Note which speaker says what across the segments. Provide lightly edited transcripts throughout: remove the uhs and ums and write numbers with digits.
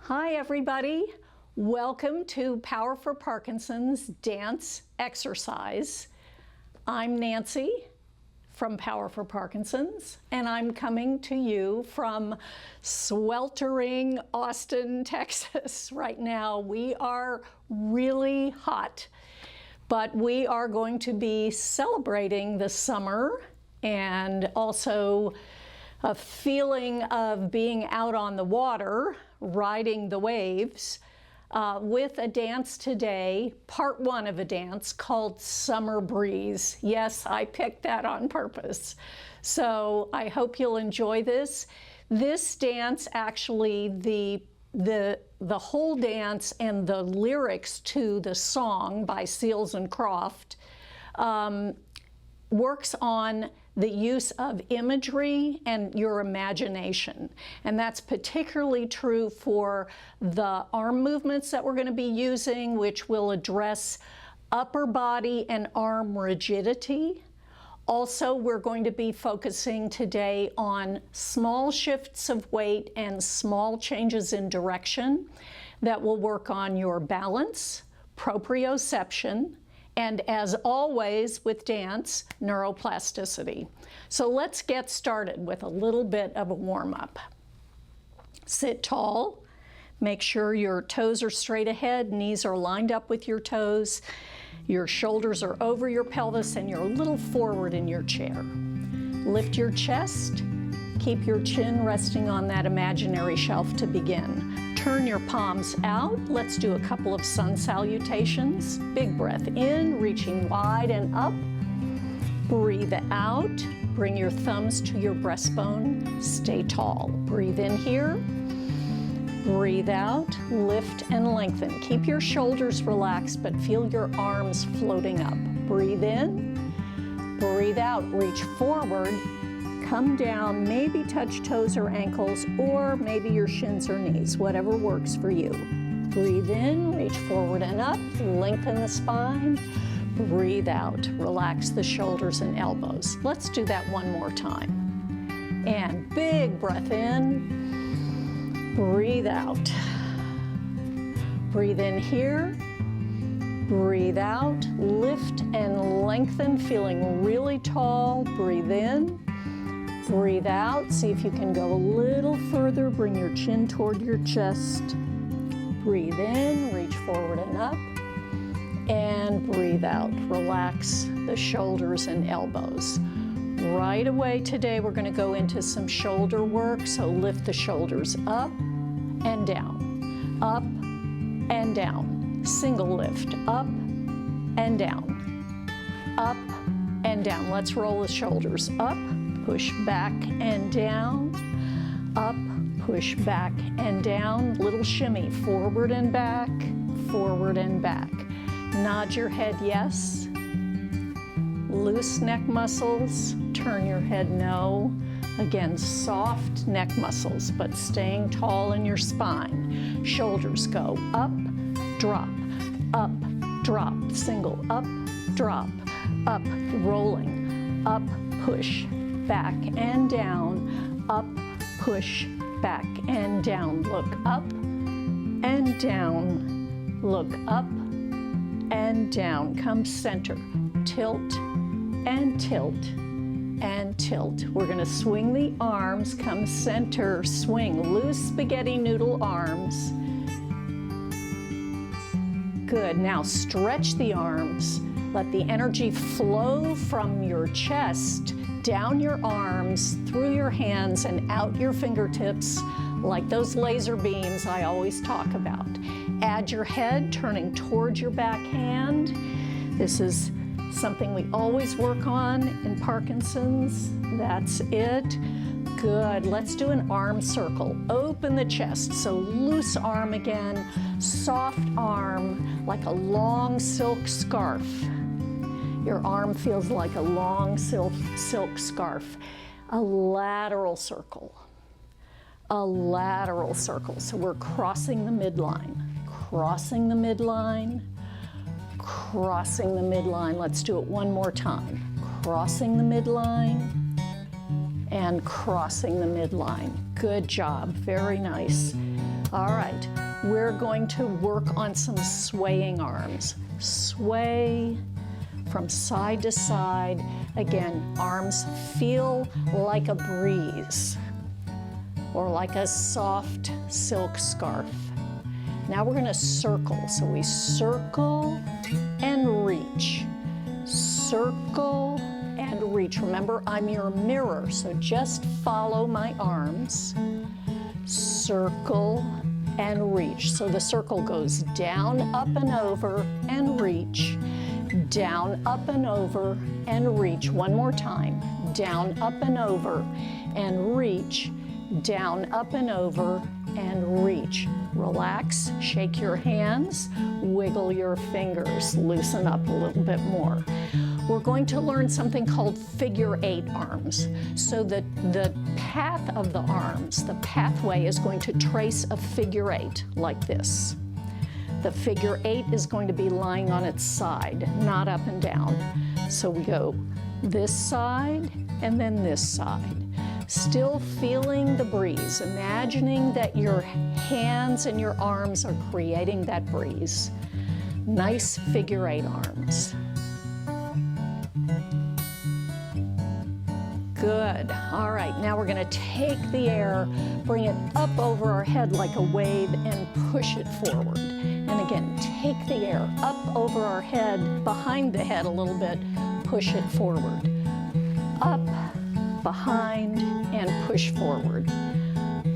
Speaker 1: Hi everybody, welcome to Power for Parkinson's dance exercise. I'm Nancy from Power for Parkinson's, and I'm coming to you from sweltering Austin, Texas. Right now we are really hot, but we are going to be celebrating the summer and also a feeling of being out on the water, riding the waves, with a dance today, part one of a dance called Summer Breeze. Yes, I picked that on purpose. So I hope you'll enjoy this. This dance, actually, the whole dance and the lyrics to the song by Seals and Croft works on the use of imagery and your imagination. And that's particularly true for the arm movements that we're going to be using, which will address upper body and arm rigidity. Also, we're going to be focusing today on small shifts of weight and small changes in direction that will work on your balance, proprioception, and as always with dance, neuroplasticity. So let's get started with a little bit of a warm-up. Sit tall, make sure your toes are straight ahead, knees are lined up with your toes, your shoulders are over your pelvis, and you're a little forward in your chair. Lift your chest, keep your chin resting on that imaginary shelf to begin. Turn your palms out. Let's do a couple of sun salutations. Big breath in, reaching wide and up. Breathe out. Bring your thumbs to your breastbone. Stay tall. Breathe in here. Breathe out. Lift and lengthen. Keep your shoulders relaxed, but feel your arms floating up. Breathe in. Breathe out. Reach forward. Come down, maybe touch toes or ankles, or maybe your shins or knees, whatever works for you. Breathe in, reach forward and up, lengthen the spine. Breathe out, relax the shoulders and elbows. Let's do that one more time. And big breath in, breathe out. Breathe in here, breathe out, lift and lengthen, feeling really tall. Breathe in. Breathe out, see if you can go a little further, bring your chin toward your chest. Breathe in, reach forward and up, and breathe out. Relax the shoulders and elbows. Right away today, we're going to go into some shoulder work, so lift the shoulders up and down, up and down. Single lift, up and down, up and down. Let's roll the shoulders up. Push back and down, up, push back and down, little shimmy, forward and back, forward and back. Nod your head yes, loose neck muscles, turn your head no. Again, soft neck muscles, but staying tall in your spine. Shoulders go up, drop, single, up, drop, up, rolling, up, push, back and down, up, push, back and down. Look up and down, look up and down. Come center, tilt and tilt and tilt. We're going to swing the arms, come center, swing, loose spaghetti noodle arms. Good, now stretch the arms. Let the energy flow from your chest down your arms, through your hands, and out your fingertips, like those laser beams I always talk about. Add your head, turning towards your back hand. This is something we always work on in Parkinson's. That's it. Good. Let's do an arm circle. Open the chest, so loose arm again, soft arm, like a long silk scarf. Your arm feels like a long silk scarf. A lateral circle. A lateral circle. So we're crossing the midline. Crossing the midline. Crossing the midline. Let's do it one more time. Crossing the midline. And crossing the midline. Good job. Very nice. All right, we're going to work on some swaying arms. Sway from side to side. Again, arms feel like a breeze or like a soft silk scarf. Now we're going to circle. So we circle and reach. Circle and reach. Remember, I'm your mirror, so just follow my arms. Circle and reach. So the circle goes down, up and over, and reach. Down, up and over, and reach. One more time. Down, up and over, and reach. Down, up and over, and reach. Relax, shake your hands, wiggle your fingers, loosen up a little bit more. We're going to learn something called figure 8 arms. So the path of the arms, the pathway is going to trace a figure 8 like this. The figure 8 is going to be lying on its side, not up and down. So we go this side and then this side. Still feeling the breeze, imagining that your hands and your arms are creating that breeze. Nice figure 8 arms. Good. All right, now we're going to take the air, bring it up over our head like a wave, and push it forward. And again, take the air up over our head, behind the head a little bit, push it forward. Up, behind, and push forward.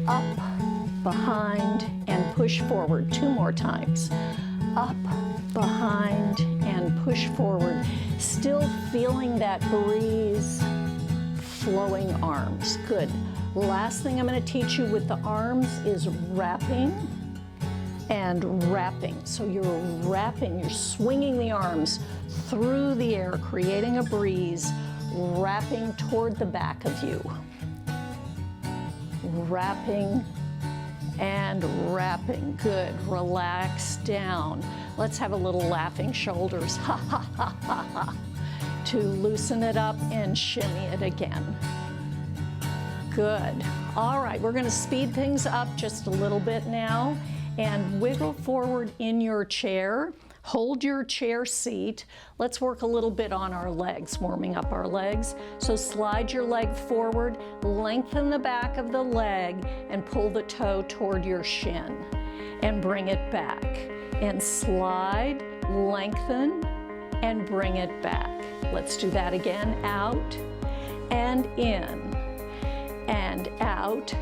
Speaker 1: Up, behind, and push forward. 2 more times. Up, behind, and push forward. Still feeling that breeze. Flowing arms. Good. Last thing I'm going to teach you with the arms is wrapping and wrapping. So you're wrapping, you're swinging the arms through the air, creating a breeze, wrapping toward the back of you. Wrapping and wrapping. Good. Relax down. Let's have a little laughing shoulders. Ha ha ha ha ha. To loosen it up and shimmy it again. Good. All right, we're going to speed things up just a little bit now and wiggle forward in your chair. Hold your chair seat. Let's work a little bit on our legs, warming up our legs. So slide your leg forward, lengthen the back of the leg, and pull the toe toward your shin. And bring it back. And slide, lengthen, and bring it back. Let's do that again. Out and in, and out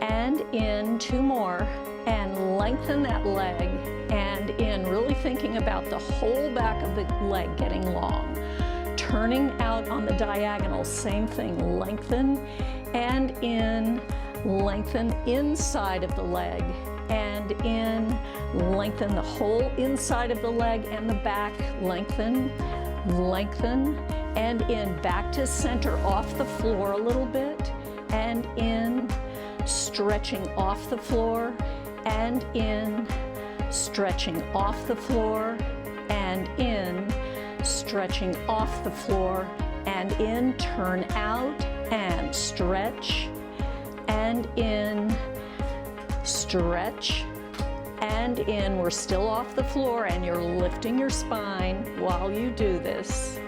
Speaker 1: and in. 2 more, and lengthen that leg and in, really thinking about the whole back of the leg getting long. Turning out on the diagonal, same thing, lengthen and in, lengthen inside of the leg and in, lengthen the whole inside of the leg and the back, lengthen, lengthen, and in, back to center, off the floor a little bit, and in, stretching off the floor, and in, stretching off the floor, and in, stretching off the floor, and in, turn out, and stretch, and in, stretch, and in. We're still off the floor, and you're lifting your spine while you do this.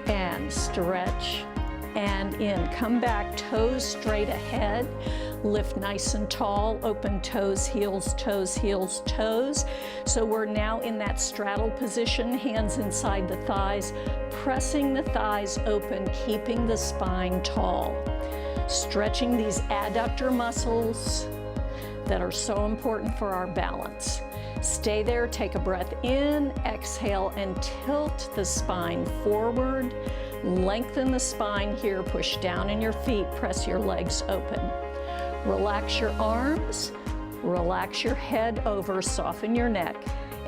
Speaker 1: And stretch, and in. Come back, toes straight ahead. Lift nice and tall, open toes, heels, toes, heels, toes. So we're now in that straddle position, hands inside the thighs, pressing the thighs open, keeping the spine tall. Stretching these adductor muscles that are so important for our balance. Stay there, take a breath in, exhale, and tilt the spine forward. Lengthen the spine here, push down in your feet, press your legs open. Relax your arms, relax your head over, soften your neck,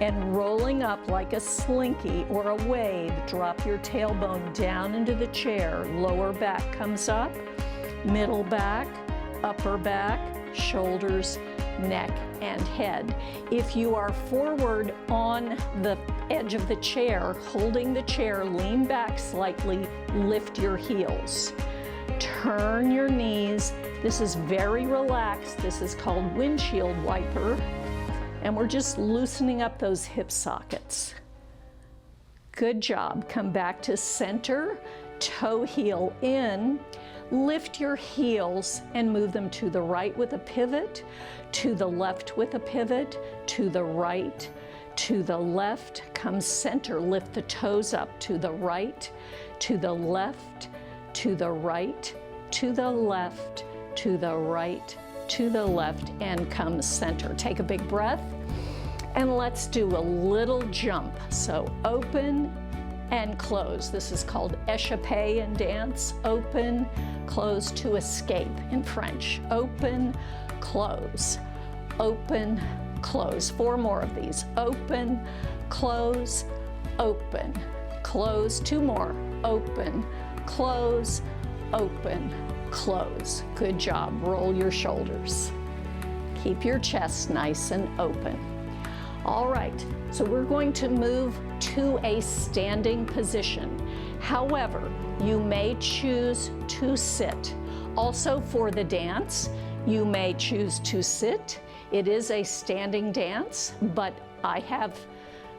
Speaker 1: and rolling up like a slinky or a wave, drop your tailbone down into the chair. Lower back comes up, middle back, upper back, shoulders, neck, and head. If you are forward on the edge of the chair, holding the chair, lean back slightly, lift your heels. Turn your knees This is very relaxed. This is called windshield wiper. And we're just loosening up those hip sockets. Good job. Come back to center, toe heel in. Lift your heels and move them to the right with a pivot, to the left with a pivot, to the right, to the left. Come center, lift the toes up to the right, to the left, to the right, to the left, to the right, to the left, and come center. Take a big breath, and let's do a little jump. So open and close. This is called échappé in dance. Open, close, to escape in French. Open, close, open, close. 4 more of these. Open, close, open, close. 2 more. Open, close, open, close. Good job. Roll your shoulders. Keep your chest nice and open. All right, so we're going to move to a standing position. However, you may choose to sit. Also for the dance, you may choose to sit. It is a standing dance, but I have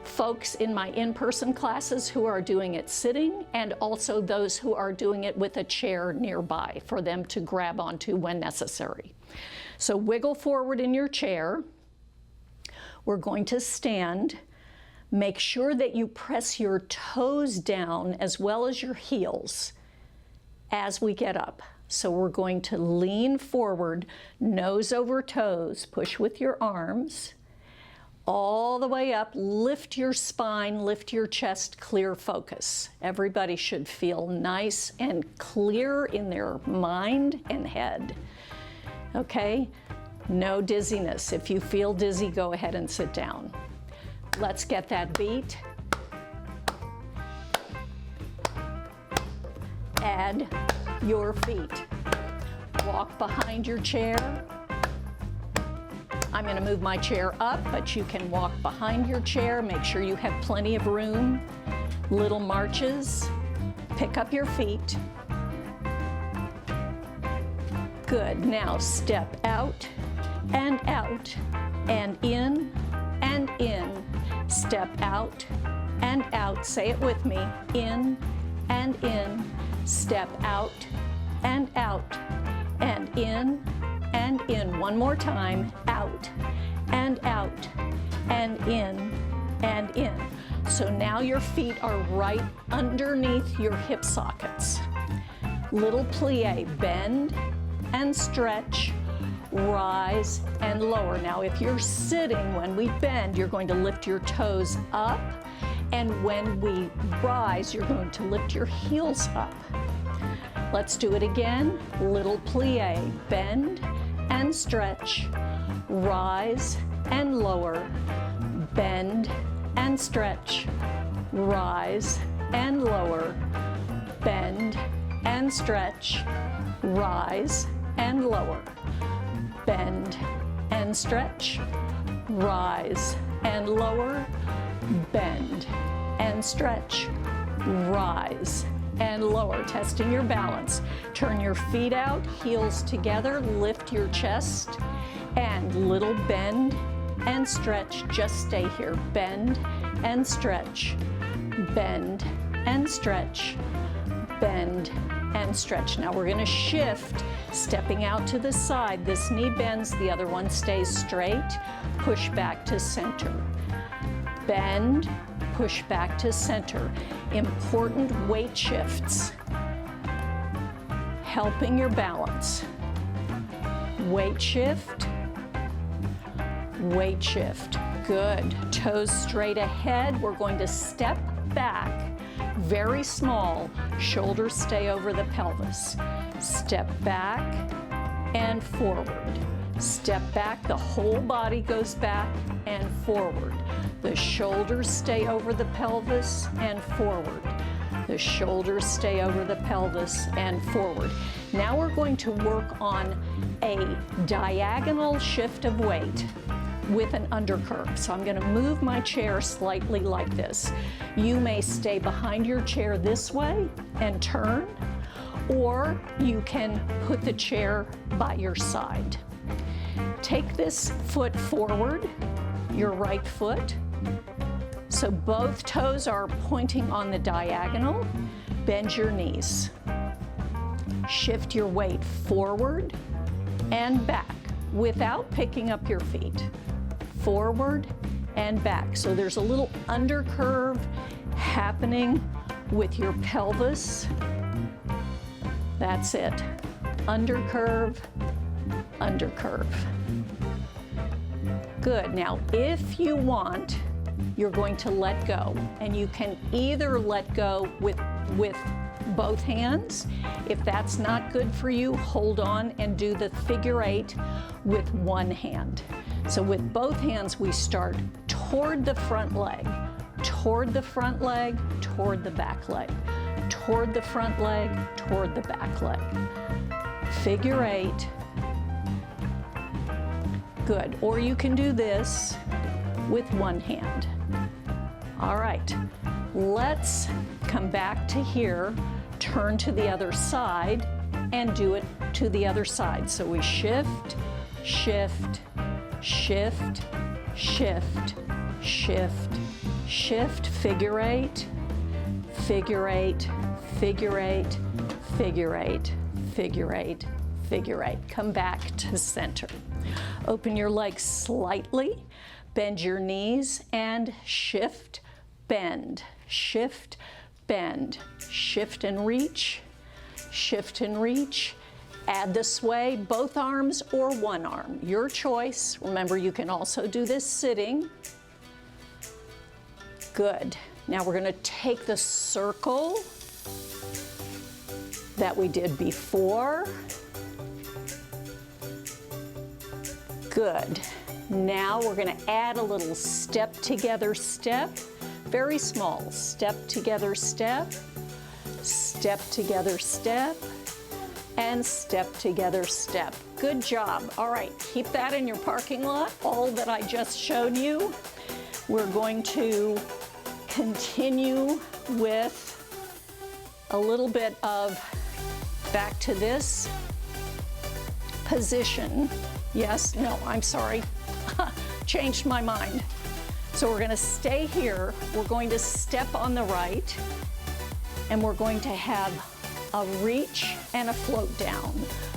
Speaker 1: folks in my in-person classes who are doing it sitting, and also those who are doing it with a chair nearby for them to grab onto when necessary. So wiggle forward in your chair. We're going to stand. Make sure that you press your toes down as well as your heels as we get up. So we're going to lean forward, nose over toes, push with your arms, all the way up, lift your spine, lift your chest, clear focus. Everybody should feel nice and clear in their mind and head. Okay? No dizziness. If you feel dizzy, go ahead and sit down. Let's get that beat. Add your feet. Walk behind your chair. I'm going to move my chair up, but you can walk behind your chair. Make sure you have plenty of room. Little marches. Pick up your feet. Good. Now step out and in and in. Step out and out. Say it with me. In and in. Step out and in and in. One more time. Out and in and in. So now your feet are right underneath your hip sockets. Little plie. Bend and stretch. Rise and lower. Now if you're sitting, when we bend, you're going to lift your toes up, and when we rise, you're going to lift your heels up. Let's do it again. Little plie. Bend and stretch. Rise and lower. Bend and stretch. Rise and lower. Bend and stretch. Rise and lower. Bend and stretch, rise and lower, bend and stretch, rise and lower. Testing your balance. Turn your feet out, heels together, lift your chest, and little bend and stretch. Just stay here. Bend and stretch, bend and stretch, bend and stretch. Now we're going to shift, stepping out to the side. This knee bends, the other one stays straight. Push back to center. Bend, push back to center. Important weight shifts. Helping your balance. Weight shift. Weight shift. Good. Toes straight ahead. We're going to step back. Very small. Shoulders stay over the pelvis. Step back and forward. Step back. The whole body goes back and forward. The shoulders stay over the pelvis and forward. The shoulders stay over the pelvis and forward. Now we're going to work on a diagonal shift of weight with an undercurve. So I'm going to move my chair slightly like this. You may stay behind your chair this way and turn, or you can put the chair by your side. Take this foot forward, your right foot. So both toes are pointing on the diagonal. Bend your knees. Shift your weight forward and back without picking up your feet. Forward and back. So there's a little undercurve happening with your pelvis. That's it. Undercurve, undercurve. Good. Now, if you want, you're going to let go. And you can either let go with both hands. If that's not good for you, hold on and do the figure 8 with one hand. So with both hands, we start toward the front leg, toward the front leg, toward the back leg, toward the front leg, toward the back leg. Figure 8. Good. Or you can do this with one hand. All right. Let's come back to here, turn to the other side, and do it to the other side. So we shift, shift, shift, shift, shift, shift, figure 8, figure 8, figure 8, figure 8, figure 8, figure 8. Come back to center. Open your legs slightly, bend your knees, and shift, bend, shift, bend, shift and reach, shift and reach. Add the sway, both arms or one arm, your choice. Remember, you can also do this sitting. Good. Now we're going to take the circle that we did before. Good. Now we're going to add a little step together step, very small. Step together step, step together step, and step together step. Good job. All right, keep that in your parking lot, all that I just showed you. We're going to continue with a little bit of back to this position. Yes, no, I'm sorry. Changed my mind. So we're going to stay here. We're going to step on the right, and we're going to have a reach and a float down,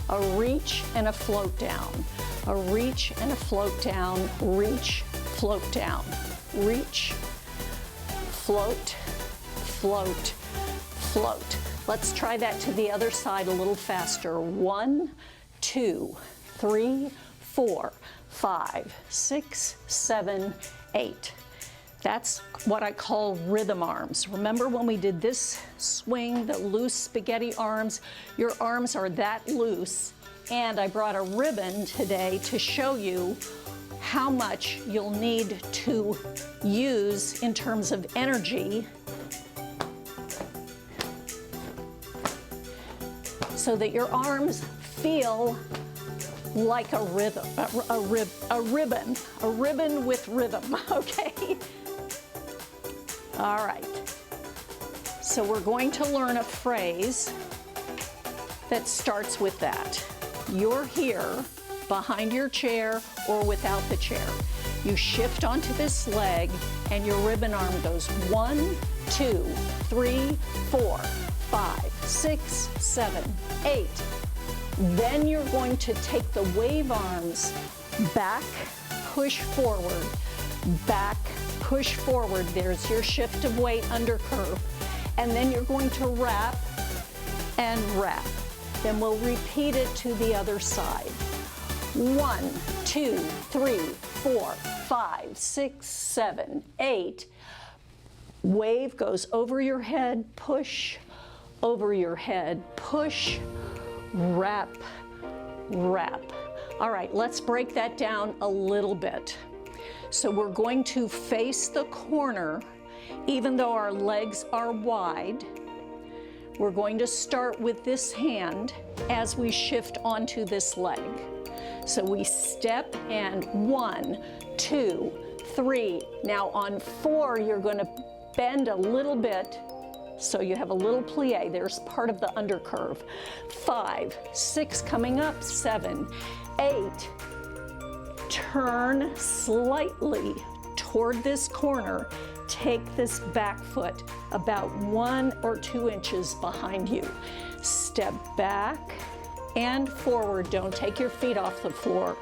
Speaker 1: a reach and a float down, a reach and a float down, reach, float down, reach, float, float, float. Let's try that to the other side a little faster. 1, 2, 3, 4, 5, 6, 7, 8. That's what I call rhythm arms. Remember when we did this swing, the loose spaghetti arms? Your arms are that loose. And I brought a ribbon today to show you how much you'll need to use in terms of energy so that your arms feel like a rhythm, a ribbon with rhythm, okay? All right, so we're going to learn a phrase that starts with that. You're here behind your chair or without the chair. You shift onto this leg and your ribbon arm goes 1, 2, 3, 4, 5, 6, 7, 8. Then you're going to take the wave arms back, push forward, back, push forward. There's your shift of weight undercurve. And then you're going to wrap and wrap. Then we'll repeat it to the other side. 1, 2, 3, 4, 5, 6, 7, 8. Wave goes over your head, push, over your head, push, wrap, wrap. All right, let's break that down a little bit. So we're going to face the corner, even though our legs are wide. We're going to start with this hand as we shift onto this leg. So we step and 1, 2, 3. Now on 4, you're going to bend a little bit So you have a little plie. There's part of the undercurve. 5, 6, coming up, 7, 8. Turn slightly toward this corner. Take this back foot about 1 or 2 inches behind you. Step back and forward. Don't take your feet off the floor.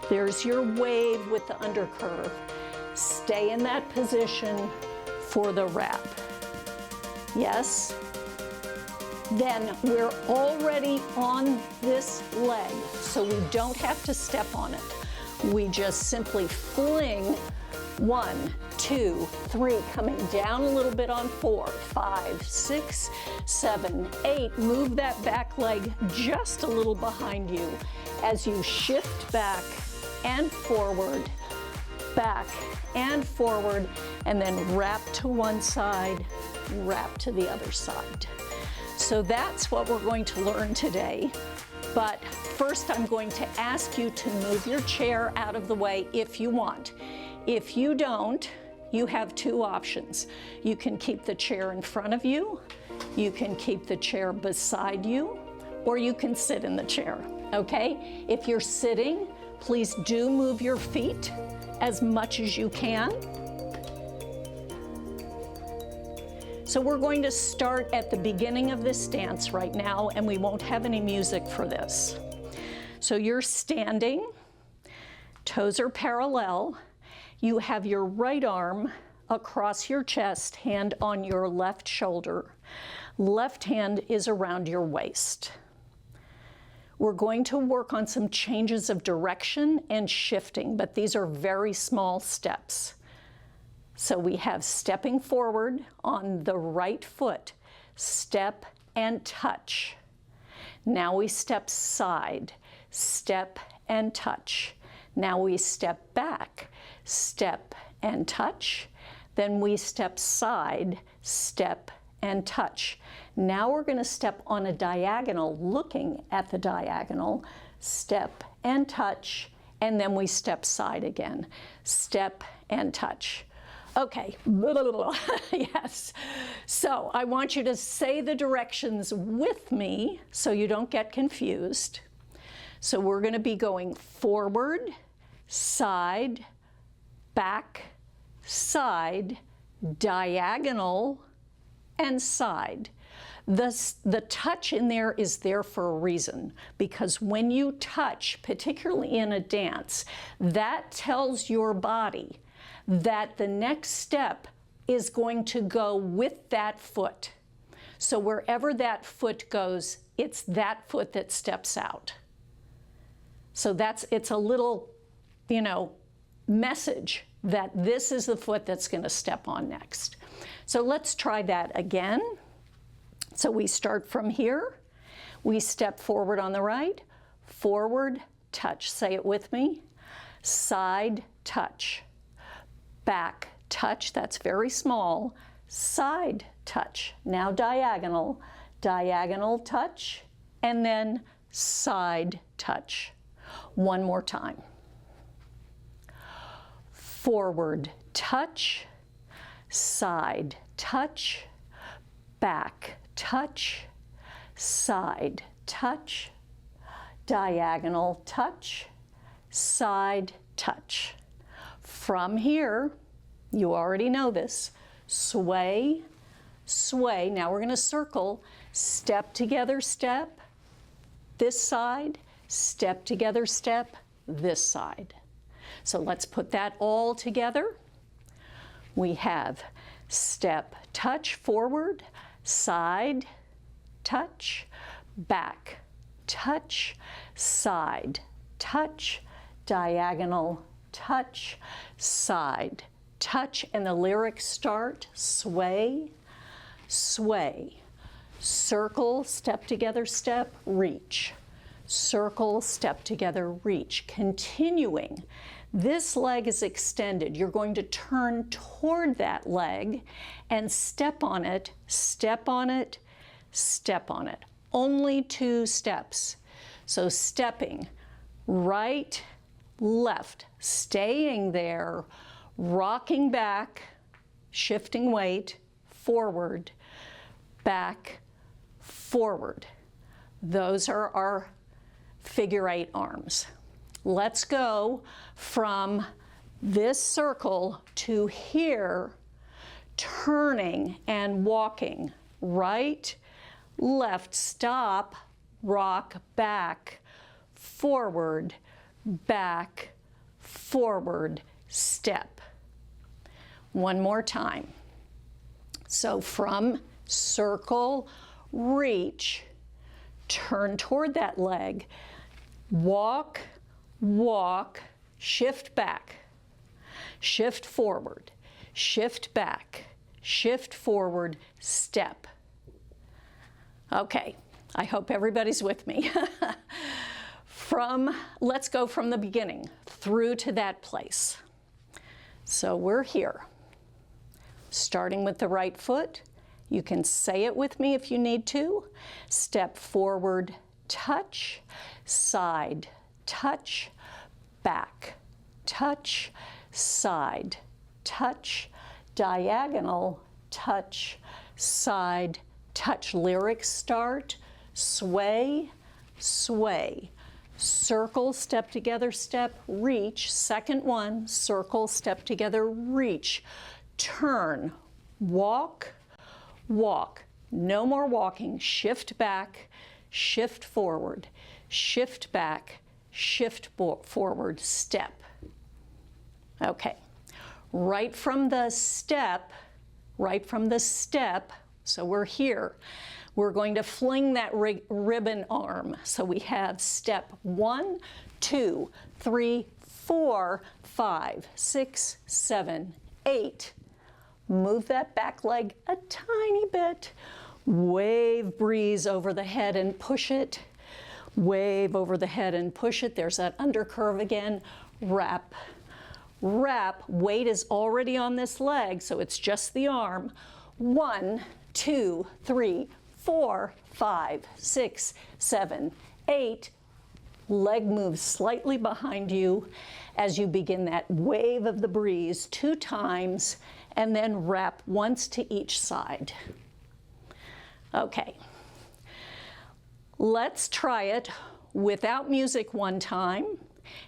Speaker 1: There's your wave with the undercurve. Stay in that position for the wrap. Yes? Then we're already on this leg, so we don't have to step on it. We just simply fling 1, 2, 3, coming down a little bit on 4, 5, 6, 7, 8. Move that back leg just a little behind you as you shift back and forward, back and forward, and then wrap to one side, wrap to the other side. So that's what we're going to learn today. But first I'm going to ask you to move your chair out of the way if you want. If you don't, you have 2 options. You can keep the chair in front of you, you can keep the chair beside you, or you can sit in the chair, okay? If you're sitting, please do move your feet as much as you can. So we're going to start at the beginning of this dance right now, and we won't have any music for this. So you're standing, toes are parallel. You have your right arm across your chest, hand on your left shoulder. Left hand is around your waist. We're going to work on some changes of direction and shifting, but these are very small steps. So we have stepping forward on the right foot, step and touch. Now we step side, step and touch. Now we step back, step and touch. Then we step side, step and touch. Now we're going to step on a diagonal, looking at the diagonal, step and touch, and then we step side again, step and touch. Okay, yes. So I want you to say the directions with me so you don't get confused. So we're going to be going forward, side, back, side, diagonal, and side. The touch in there is there for a reason, because when you touch, particularly in a dance, that tells your body that the next step is going to go with that foot. So wherever that foot goes, it's that foot that steps out. So it's a little, message that this is the foot that's going to step on next. So let's try that again. So we start from here. We step forward on the right, forward, touch. Say it with me. Side, touch. Back, touch. That's very small. Side, touch. Now diagonal, diagonal touch, and then side touch. One more time. Forward, touch, side, touch, back, touch, side, touch, diagonal touch, side touch. From here, you already know this, sway, sway. Now we're going to circle, step together, step, this side, step together, step, this side. So let's put that all together. We have step, touch, forward, side, touch, back, touch, side, touch, diagonal, touch, side, touch, and the lyrics start, sway, sway, circle, step together, step, reach, circle, step together, reach, continuing. This leg is extended. You're going to turn toward that leg and step on it, step on it, step on it. Only 2 steps. So stepping right, left, staying there, rocking back, shifting weight, forward, back, forward. Those are our figure 8 arms. Let's go from this circle to here, turning and walking. Right, left, stop, rock, back, forward, step. One more time. So from circle, reach, turn toward that leg, walk, walk, shift back, shift forward, shift back, shift forward, step. Okay, I hope everybody's with me. Let's go from the beginning through to that place. So we're here, starting with the right foot. You can say it with me if you need to. Step forward, touch, side, touch, back, touch, side, touch, diagonal, touch, side, touch. Lyrics start, sway, sway. Circle, step together, step, reach. Second one, circle, step together, reach. Turn, walk, walk. No more walking. Shift back, shift forward, shift back, shift forward, step. Okay. Right from the step, so we're here. We're going to fling that ribbon arm. So we have step 1, 2, 3, 4, 5, 6, 7, 8. Move that back leg a tiny bit. Wave breeze over the head and push it. Wave over the head and push it. There's that undercurve again. Wrap, wrap. Weight is already on this leg, so it's just the arm. 1, 2, 3, 4, 5, 6, 7, 8. Leg moves slightly behind you as you begin that wave of the breeze 2 times, and then wrap once to each side. Okay. Let's try it without music 1 time,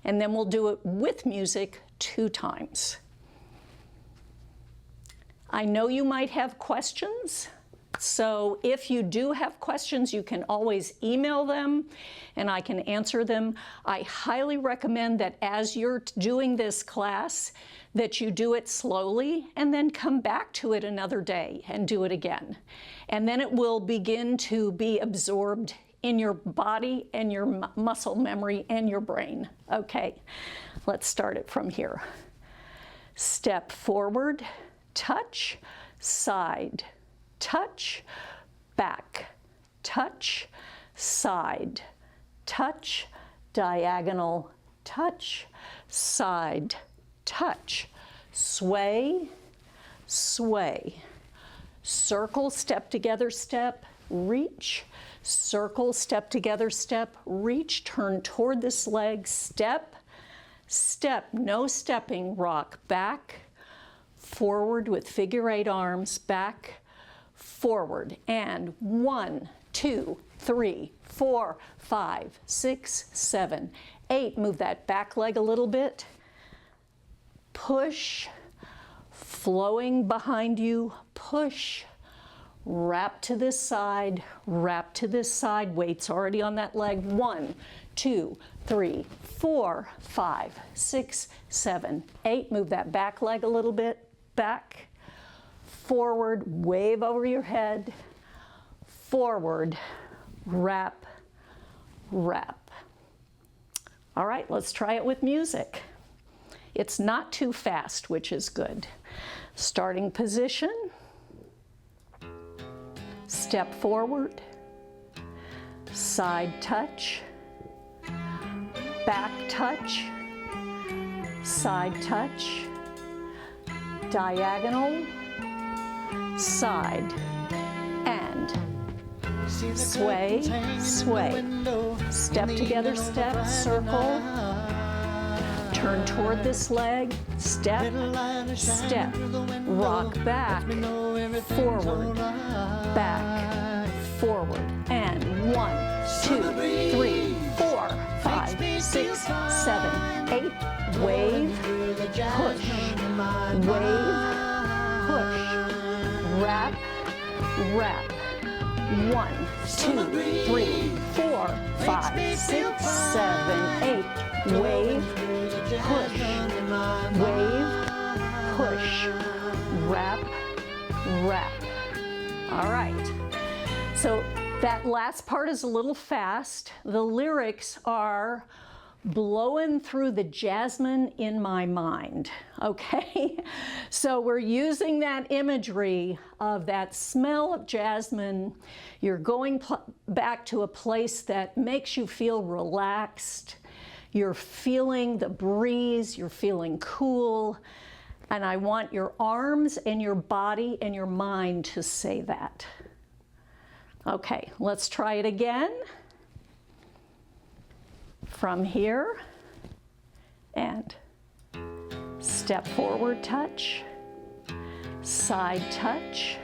Speaker 1: and then we'll do it with music 2 times. I know you might have questions, so if you do have questions, you can always email them and I can answer them. I highly recommend that as you're doing this class, that you do it slowly and then come back to it another day and do it again. And then it will begin to be absorbed in your body and your muscle memory and your brain. Okay, let's start it from here. Step forward, touch, side, touch, back, touch, side, touch, diagonal, touch, side, touch, sway, sway, circle, step together, step, reach, circle, step together, step, reach, turn toward this leg, step, step, no stepping, rock, back, forward with figure 8 arms, back, forward, and 1, 2, 3, 4, 5, 6, 7, 8. Move that back leg a little bit. Push, flowing behind you, push, wrap to this side, weight's already on that leg. 1, 2, 3, 4, 5, 6, 7, 8. Move that back leg a little bit, back, forward, wave over your head, forward, wrap, wrap. All right, let's try it with music. It's not too fast, which is good. Starting position, step forward, side touch, back touch, side touch, diagonal, side, and sway, sway. Step together, step, circle, turn toward this leg, step, step, rock back, forward, back, forward, and 1, 2, 3, 4, 5, 6, 7, 8, wave, push, wave, push, wrap, wrap, 1, 2, 3, 4, 5, 6, 7, 8, wave, push, wave, push, wrap, wrap. All right. So that last part is a little fast. The lyrics are blowing through the jasmine in my mind, okay? So we're using that imagery of that smell of jasmine. You're going back to a place that makes you feel relaxed. You're feeling the breeze, you're feeling cool, and I want your arms and your body and your mind to say that. Okay, let's try it again. From here, and step forward touch, side touch,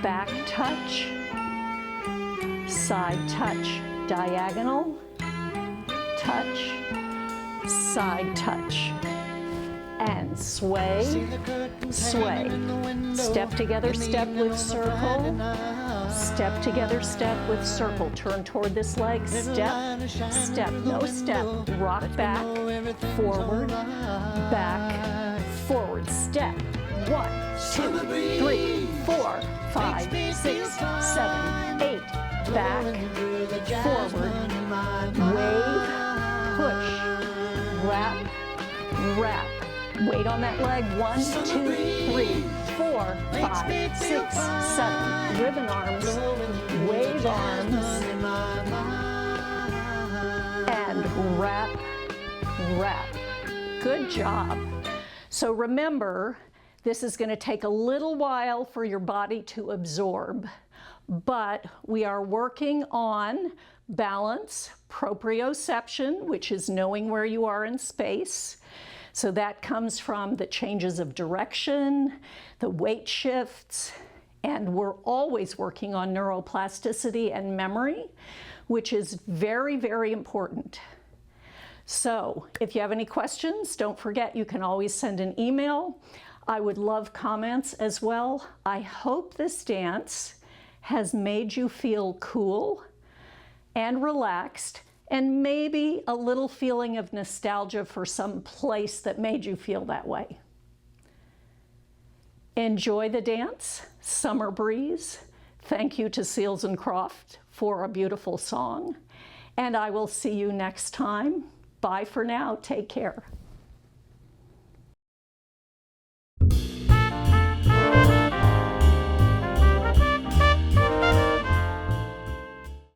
Speaker 1: back touch, side touch, diagonal, touch, side touch, and sway, sway. Step together, step with circle, step together, step with circle. Turn toward this leg, step, step, no step. Rock back, forward, back, forward. Step. 1, 2, 3, 4, 5, 6, 7, 8. Back, forward, wave, push, wrap, wrap. Weight on that leg. 1, 2, 3, 4, 5, 6, 7. Ribbon arms, wave arms, and wrap, wrap. Good job. So remember, this is going to take a little while for your body to absorb, but we are working on balance, proprioception, which is knowing where you are in space. So that comes from the changes of direction, the weight shifts, and we're always working on neuroplasticity and memory, which is very, very important. So if you have any questions, don't forget you can always send an email. I would love comments as well. I hope this dance has made you feel cool and relaxed, and maybe a little feeling of nostalgia for some place that made you feel that way. Enjoy the dance, Summer Breeze. Thank you to Seals and Croft for a beautiful song. And I will see you next time. Bye for now. Take care.